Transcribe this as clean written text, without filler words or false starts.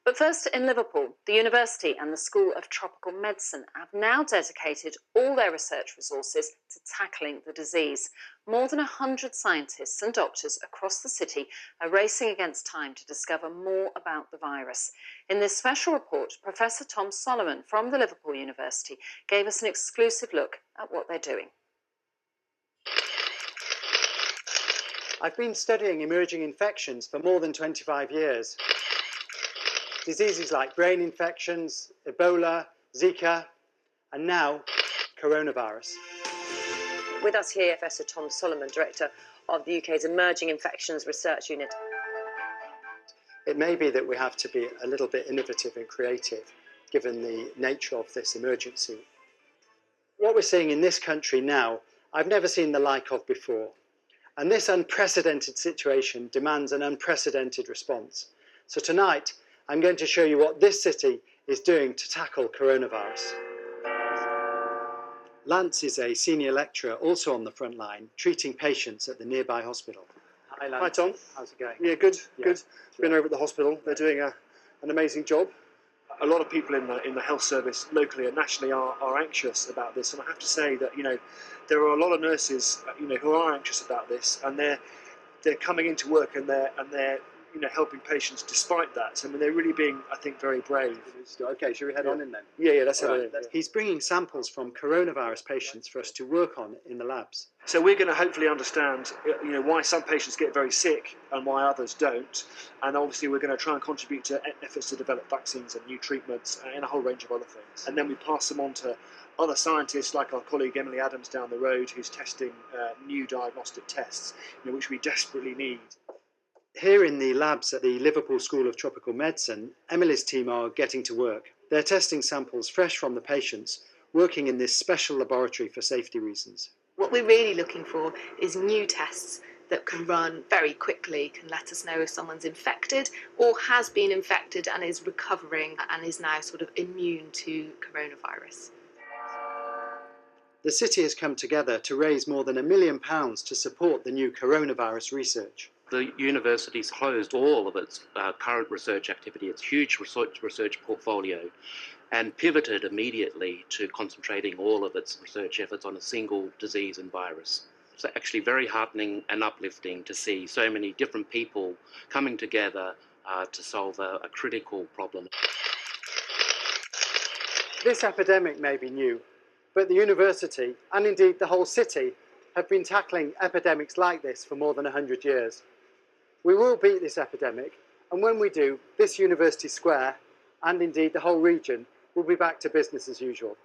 But first, in Liverpool, the university and the School of Tropical Medicine have now dedicated all their research resources to tackling the disease. More than 100 scientists and doctors across the city are racing against time to discover more about the virus. In this special report, Professor Tom Solomon from the Liverpool University gave us an exclusive look at what they're doing. I've been studying emerging infections for more than 25 years. Diseases like brain infections, Ebola, Zika, and now coronavirus. With us here, Professor Tom Solomon, Director of the UK's Emerging Infections Research Unit. It may be that we have to be a little bit innovative and creative, given the nature of this emergency. What we're seeing in this country now, I've never seen the like of before. And this unprecedented situation demands an unprecedented response. So tonight, I'm going to show you what this city is doing to tackle coronavirus. Lance is a senior lecturer, also on the front line, treating patients at the nearby hospital. Hi, Lance. Hi, Tom. How's it going? Yeah, good. Been over at the hospital. They're doing an amazing job. A lot of people in the health service, locally and nationally, are anxious about this, and I have to say that there are a lot of nurses who are anxious about this, and they're coming into work and they're helping patients despite that. I mean, they're really being, I think, very brave. Okay, shall we head on in then? Yeah, that's how Right. He's bringing samples from coronavirus patients for us to work on in the labs. So we're going to hopefully understand, why some patients get very sick and why others don't, and obviously we're going to try and contribute to efforts to develop vaccines and new treatments and a whole range of other things. And then we pass them on to other scientists, like our colleague Emily Adams down the road, who's testing new diagnostic tests, which we desperately need. Here in the labs at the Liverpool School of Tropical Medicine, Emily's team are getting to work. They're testing samples fresh from the patients, working in this special laboratory for safety reasons. What we're really looking for is new tests that can run very quickly, can let us know if someone's infected or has been infected and is recovering and is now sort of immune to coronavirus. The city has come together to raise more than £1 million to support the new coronavirus research. The university's closed all of its current research activity, its huge research portfolio, and pivoted immediately to concentrating all of its research efforts on a single disease and virus. It's actually very heartening and uplifting to see so many different people coming together to solve a critical problem. This epidemic may be new, but the university, and indeed the whole city, have been tackling epidemics like this for more than 100 years. We will beat this epidemic, and when we do, this university square, and indeed the whole region, will be back to business as usual.